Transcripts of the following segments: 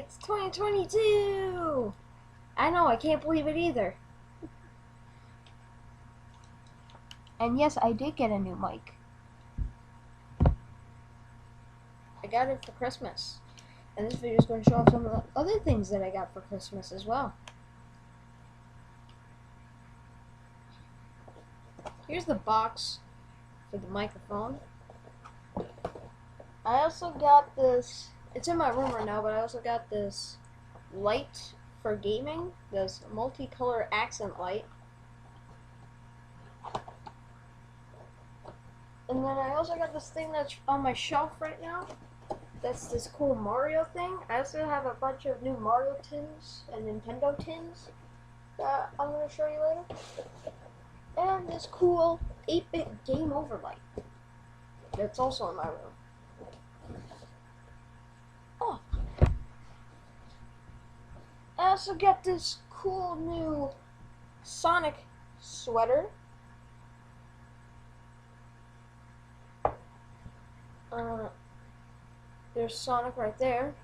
It's 2022! I know, I can't believe it either. And yes, I did get a new mic. I got it for Christmas. And this video is going to show off some of the other things that I got for Christmas as well. Here's the box for the microphone. I also got this, it's in my room right now, but I also got this light for gaming, this multicolor accent light. And then I also got this thing that's on my shelf right now. That's this cool Mario thing. I also have a bunch of new Mario tins and Nintendo tins that I'm going to show you later. And this cool 8-bit Game Over light that's also in my room. Oh! I also got this cool new Sonic sweater. There's Sonic right there.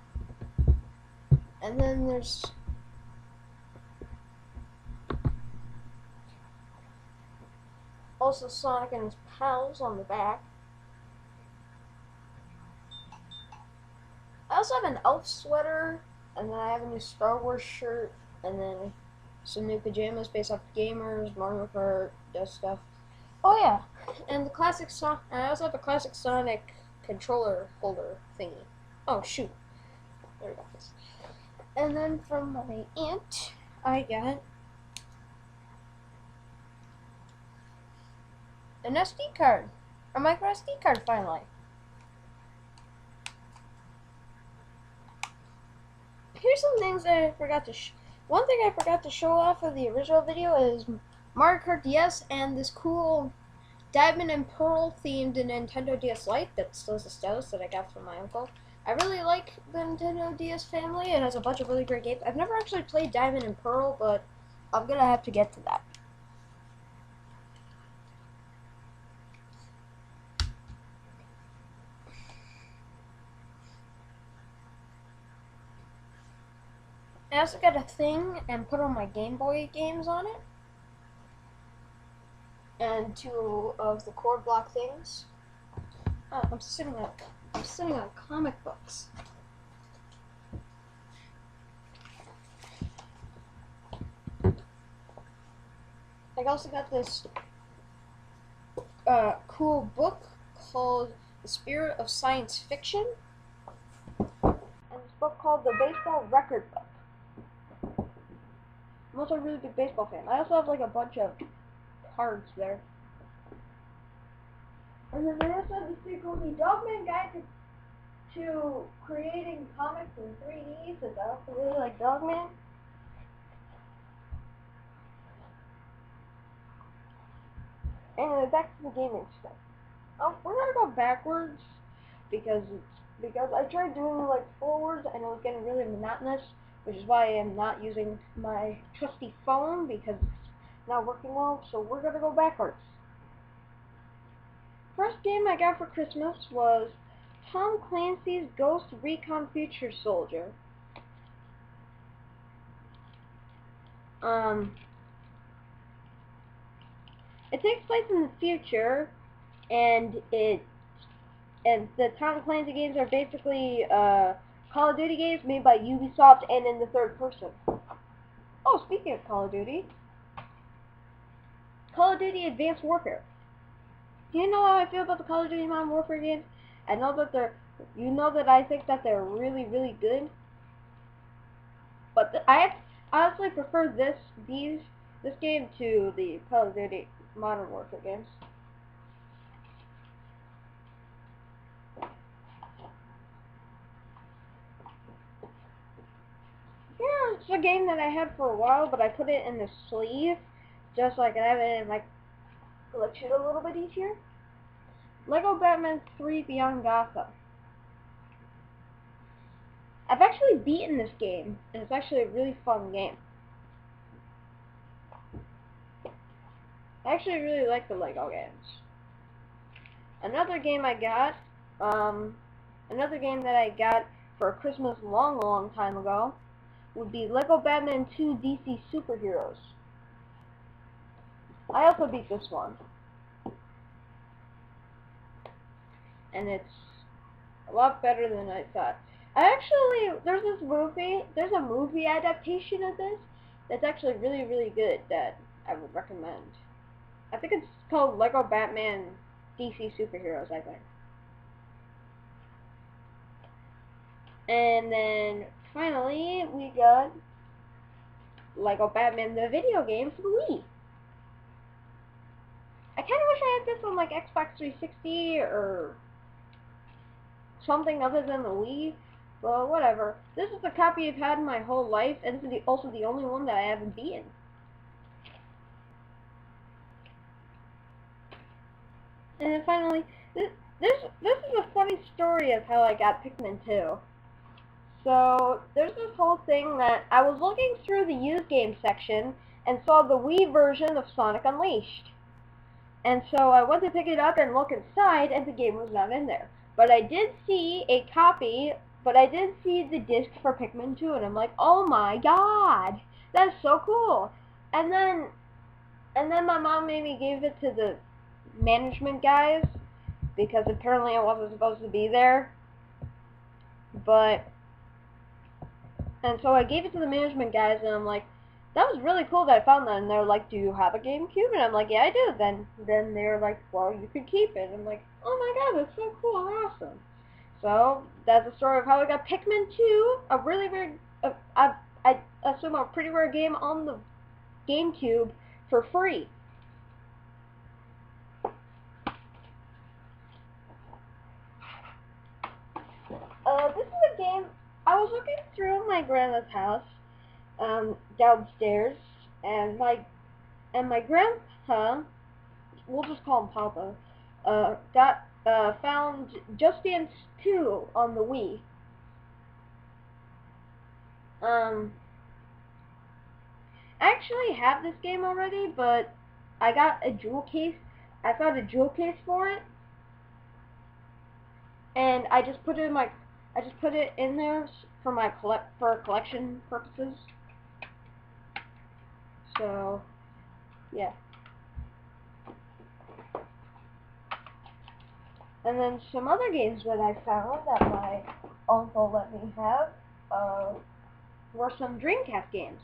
And then there's also Sonic and his pals on the back. I also have an Elf sweater, and then I have a new Star Wars shirt, and then some new pajamas based off Gamers, Mario Kart, that stuff. Oh yeah, and the classic Sonic. I also have a classic Sonic controller holder thingy. Oh shoot, there we go. And then from my aunt, I got an SD card, a micro SD card finally. Here's some things that I forgot to one thing I forgot to show off of the original video is Mario Kart DS and this cool Diamond and Pearl themed Nintendo DS Lite that still has a status that I got from my uncle. I really like the Nintendo DS family. It has a bunch of really great games. I've never actually played Diamond and Pearl, but I'm gonna have to get to that. I also got a thing and put on my Game Boy games on it. And two of the cord block things. I'm sitting on comic books. I also got this cool book called The Spirit of Science Fiction. And this book called The Baseball Record Book. I'm also a really big baseball fan. I also have like a bunch of cards there. And then I also have this thing called The Dogman Guide to Creating Comics in 3D, since I also really like Dogman. And back to the gaming stuff. Oh, we're gonna go backwards because I tried doing like forwards and it was getting really monotonous, which is why I am not using my trusty phone because it's not working well. So we're gonna go backwards. First game I got for Christmas was Tom Clancy's Ghost Recon Future Soldier. It takes place in the future, and the Tom Clancy games are basically Call of Duty games made by Ubisoft and in the third person. Oh, speaking of Call of Duty Advanced Warfare. Do you know how I feel about the Call of Duty Modern Warfare games? I know that I think that they're really, really good. But I honestly prefer this game to the Call of Duty Modern Warfare games. Here's a game that I had for a while, but I put it in the sleeve just so I could have it in my collection a little bit easier. Lego Batman 3 Beyond Gotham. I've actually beaten this game, and it's actually a really fun game. I actually really like the Lego games. Another game that I got for Christmas a long time ago would be Lego Batman 2 DC Superheroes. I also beat this one. And it's a lot better than I thought. There's a movie adaptation of this that's actually really good that I would recommend. I think it's called Lego Batman DC Superheroes, I think. And then finally we got Lego Batman the video game for the Wii. I kind of wish I had this on like Xbox 360 or something other than the Wii, but whatever. This is the copy I've had my whole life, and this is also the only one that I haven't beaten. And then finally, this is a funny story of how I got Pikmin 2. So there's this whole thing that I was looking through the used game section and saw the Wii version of Sonic Unleashed. And so I went to pick it up and look inside, and the game was not in there. But I did see a copy, but I did see the disc for Pikmin 2, and I'm like, oh my god, that's so cool. And then my mom made me give it to the management guys, because apparently I wasn't supposed to be there. And so I gave it to the management guys, and I'm like, that was really cool that I found that. And they're like, do you have a GameCube? And I'm like, yeah, I do. Then they're like, well, you can keep it. And I'm like, oh my god, that's so cool and awesome. So that's the story of how I got Pikmin 2, a really rare, I assume a pretty rare game on the GameCube for free. This is a game I was looking through my grandma's house, downstairs, and my grandpa, we'll just call him Papa, found Just Dance 2 on the Wii. I actually have this game already, but I got a jewel case. I found a jewel case for it, and I just put it in there for collection purposes. So, yeah. And then some other games that I found that my uncle let me have were some Dreamcast games.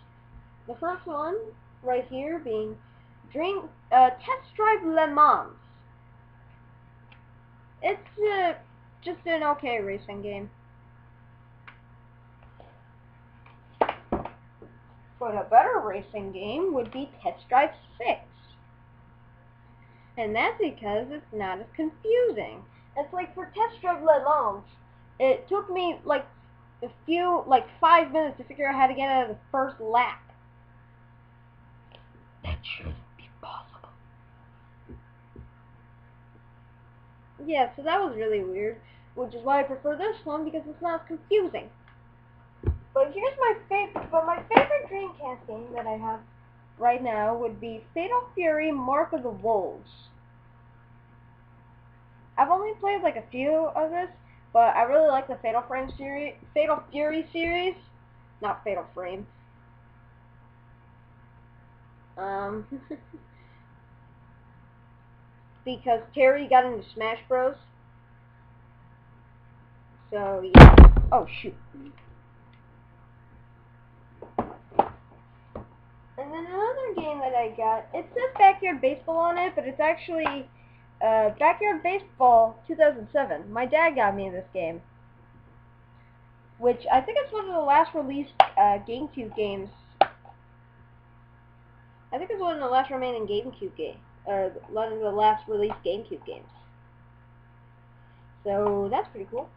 The first one, right here, being Test Drive Le Mans. It's just an okay racing game. But a better racing game would be Test Drive 6. And that's because it's not as confusing. It's like for Test Drive Le Mans, it took me like 5 minutes to figure out how to get out of the first lap. That shouldn't be possible. Yeah, so that was really weird, which is why I prefer this one, because it's not as confusing. But here's my favorite Dreamcast game that I have right now would be Fatal Fury Mark of the Wolves. I've only played like a few of this, but I really like the Fatal Fury series, not Fatal Frame. Because Terry got into Smash Bros. So yeah. Oh shoot. And then another game that I got, it says Backyard Baseball on it, but it's actually Backyard Baseball 2007. My dad got me this game, which I think it's one of the last released GameCube games. I think it's one of the last remaining GameCube games, or one of the last released GameCube games. So that's pretty cool.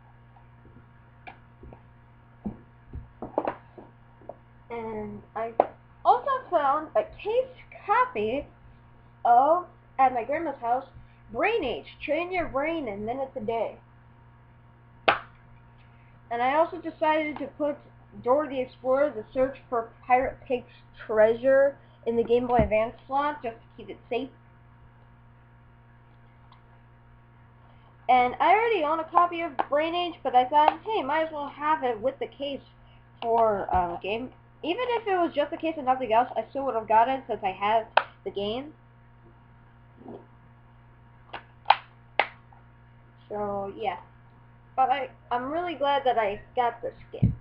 And I also found a case copy of, at my grandma's house, Brain Age, Train Your Brain in Minutes a Day. And I also decided to put Dora the Explorer, The Search for Pirate Pig's Treasure in the Game Boy Advance slot, just to keep it safe. And I already own a copy of Brain Age, but I thought, hey, might as well have it with the case for game. Even if it was just the case and nothing else, I still would have got it since I had the game. So yeah, but I'm really glad that I got this game.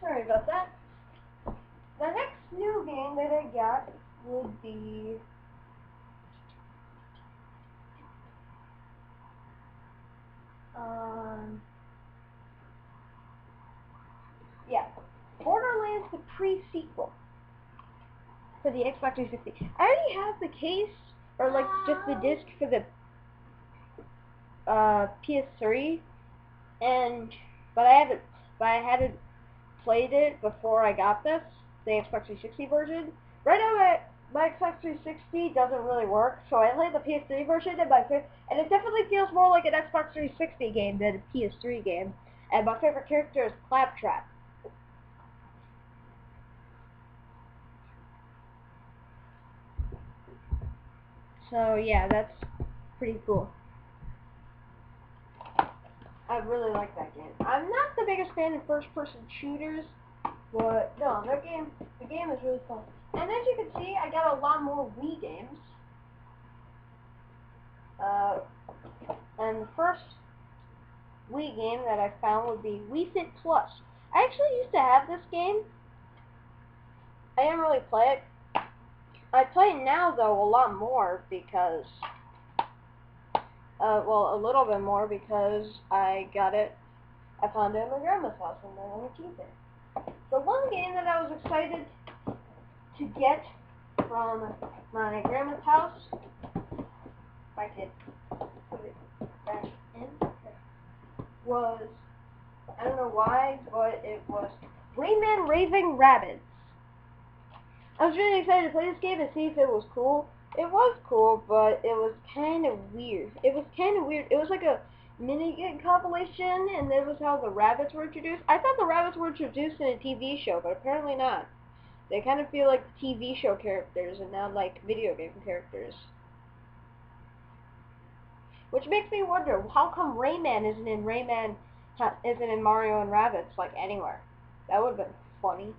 Sorry about that. The next new game that I got would be yeah, Borderlands the pre-sequel for the Xbox 360. I already have the case, or like just the disc for the PS3, but I hadn't played it before I got this, the Xbox 360 version. Right now, my Xbox 360 doesn't really work, so I played the PS3 version, and it definitely feels more like an Xbox 360 game than a PS3 game. And my favorite character is Claptrap. So yeah, that's pretty cool. I really like that game. I'm not the biggest fan of first-person shooters, but no, the game is really fun. And as you can see, I got a lot more Wii games. And the first Wii game that I found would be Wii Fit Plus. I actually used to have this game. I didn't really play it. I play it now, though, a lot more because, well, a little bit more because I got it. I found it at my grandma's house, and I want to keep it. The one game that I was excited to get from my grandma's house, if I could put it back in, was, I don't know why, but it was Rayman Raving Rabbids. I was really excited to play this game and see if it was cool. It was cool, but it was kind of weird. It was like a minigame compilation, and that was how the rabbits were introduced. I thought the rabbits were introduced in a TV show, but apparently not. They kind of feel like TV show characters and not like video game characters. Which makes me wonder, how come Rayman isn't in Mario and Rabbids like anywhere? That would have been funny.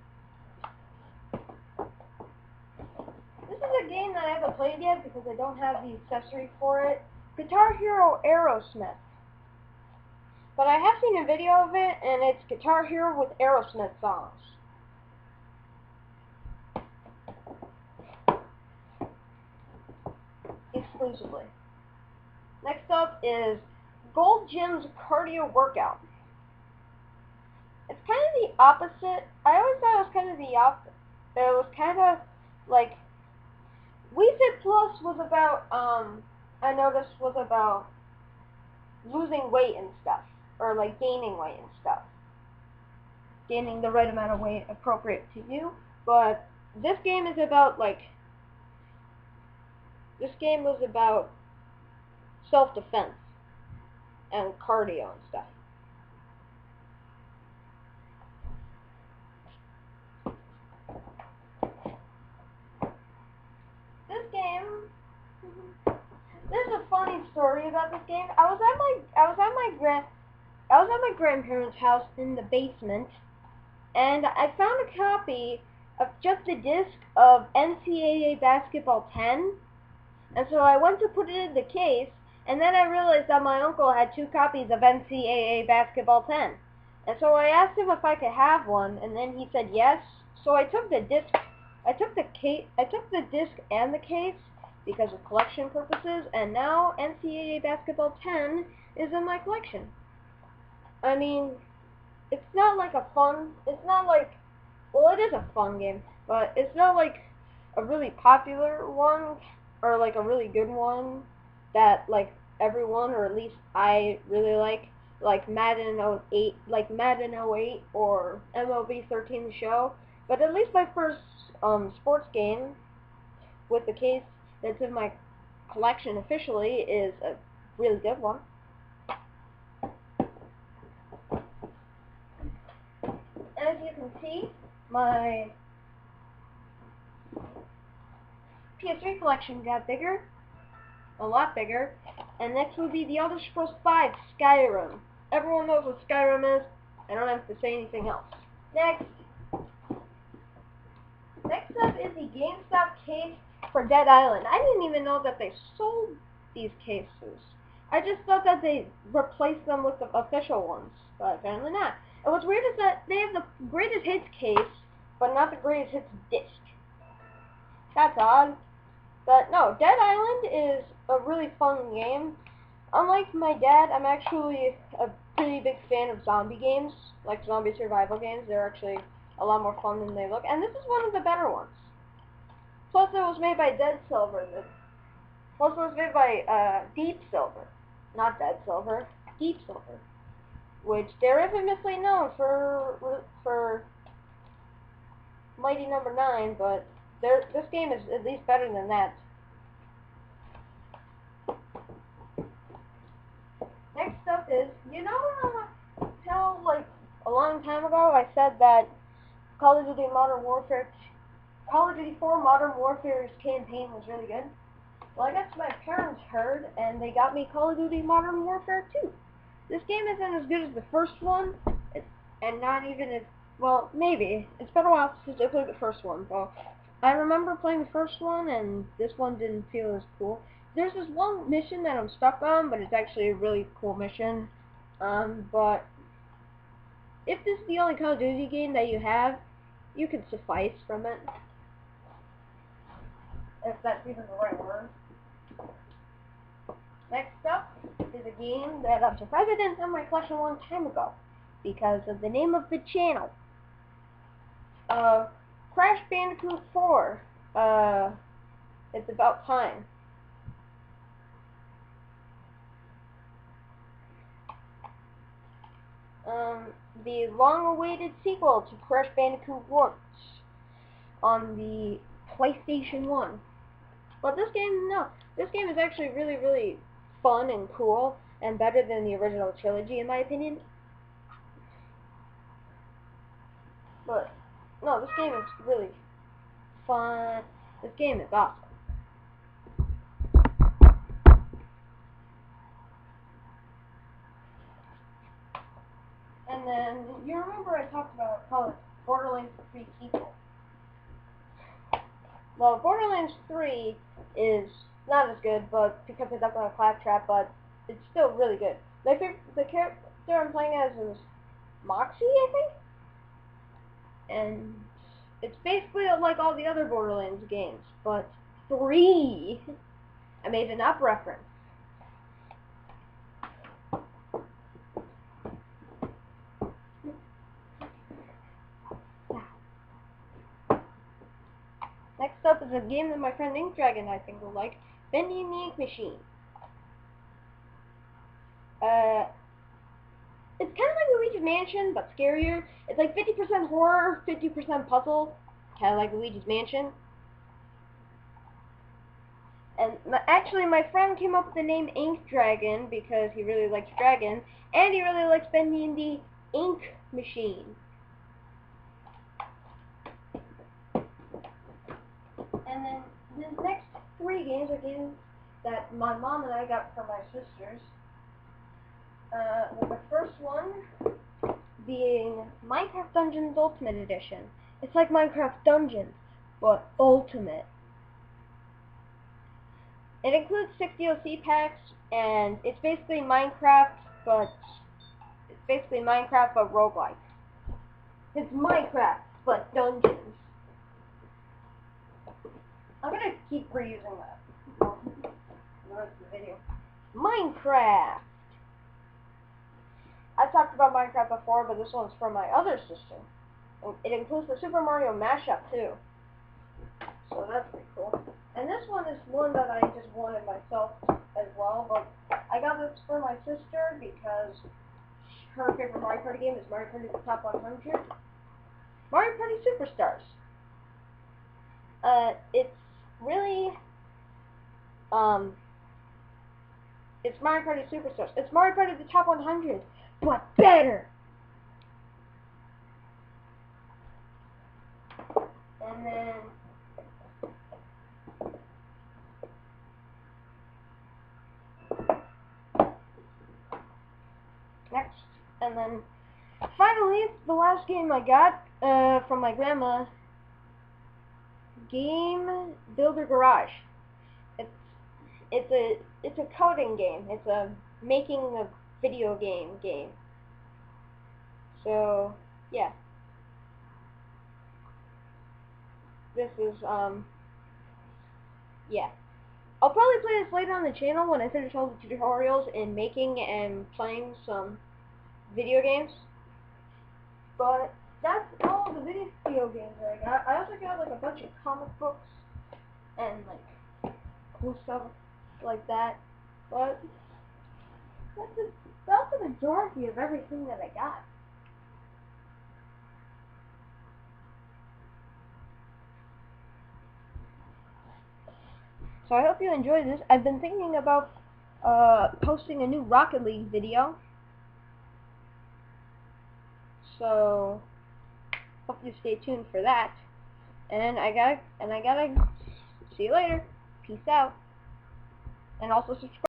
This is a game that I haven't played yet because I don't have the accessory for it. Guitar Hero Aerosmith. But I have seen a video of it, and it's Guitar Hero with Aerosmith songs. Exclusively. Next up is Gold Gym's Cardio Workout. It's kind of the opposite. I always thought it was kind of the opposite. It was kind of like Wii Fit Plus was about, I noticed was about losing weight and stuff. Or like gaining weight and stuff. Gaining the right amount of weight appropriate to you. But this game is about like, this game was about self-defense and cardio and stuff. This game, there's a funny story about this game. I was at my grandparents' house in the basement, and I found a copy of just the disc of NCAA Basketball 10, and so I went to put it in the case, and then I realized that my uncle had 2 copies of NCAA Basketball 10. And so I asked him if I could have one, and then he said yes. So I took the disc, I took the disc and the case because of collection purposes, and now NCAA Basketball 10 is in my collection. I mean, it's not like well, it is a fun game, but it's not like a really popular one, or like a really good one that like everyone, or at least I really like. like Madden 08, or MLB 13 the show. But at least my first sports game with the case that's in my collection officially is a really good one. As you can see, my PS3 collection got bigger, a lot bigger, and next would be the Elder Scrolls V Skyrim. Everyone knows what Skyrim is. I don't have to say anything else. Next up is the GameStop case for Dead Island. I didn't even know that they sold these cases. I just thought that they replaced them with the official ones, but apparently not. And what's weird is that they have the greatest hits case, but not the greatest hits disc. That's odd. But no, Dead Island is a really fun game. Unlike my dad, I'm actually a pretty big fan of zombie games, like zombie survival games. They're actually a lot more fun than they look, and this is one of the better ones. Plus, it was made by Dead Silver. Plus, it was made by Deep Silver, not Dead Silver, Deep Silver, which they're infamously known for Mighty Number 9, but this game is at least better than that. Next up is, you know how, like, a long time ago I said that Call of Duty 4 Modern Warfare's campaign was really good? Well, I guess my parents heard, and they got me Call of Duty Modern Warfare 2. This game isn't as good as the first one, and not even as, well, maybe. It's been a while since I played the first one, but I remember playing the first one, and this one didn't feel as cool. There's this one mission that I'm stuck on, but it's actually a really cool mission. But if this is the only Call of Duty game that you have, you can suffice from it. If that's even the right word. Next up is a game that I'm surprised I didn't have in my collection a long time ago, because of the name of the channel. Crash Bandicoot 4. It's about time. The long-awaited sequel to Crash Bandicoot Warped on the PlayStation 1. But this game is actually really, really fun and cool, and better than the original trilogy, in my opinion. But, no, this game is really fun. This game is awesome. And then, you remember I talked about Borderlands 3 sequel. Well, Borderlands 3 is not as good, but because it's up on a Claptrap, but it's still really good. The character I'm playing as is Moxie, I think? And it's basically like all the other Borderlands games, but 3. I made an up reference. Next up is a game that my friend Ink Dragon I think will like, Bendy and the Ink Machine. It's kind of like Luigi's Mansion, but scarier. It's like 50% horror, 50% puzzle, kind of like Luigi's Mansion. And actually, my friend came up with the name Ink Dragon because he really likes dragons, and he really likes Bendy and the Ink Machine. And then the next 3 games are games that my mom and I got for my sisters. With the first one being Minecraft Dungeons Ultimate Edition. It's like Minecraft Dungeons, but Ultimate. It includes 6 DLC packs, and it's basically Minecraft, but roguelike. It's Minecraft, but Dungeons. I'm gonna keep reusing that for the rest of the video. Minecraft! I've talked about Minecraft before, but this one's from my other sister. It includes the Super Mario mashup, too. So that's pretty cool. And this one is one that I just wanted myself as well, but I got this for my sister because her favorite Mario Party game is Mario Party the Top 100. Mario Party Superstars. It's really, it's Mario Party Superstars. It's Mario Party the Top 100, but better! And then next, and then finally, the last game I got from my grandma, Game Builder Garage. It's a coding game. It's a making a video game. So yeah, this is yeah. I'll probably play this later on the channel when I finish all the tutorials in making and playing some video games. But that's all the video games that I got. I also got like a bunch of comic books and like cool stuff like that. But that's the majority of everything that I got. So I hope you enjoyed this. I've been thinking about posting a new Rocket League video. So hope you stay tuned for that. And I gotta see you later. Peace out. And also subscribe.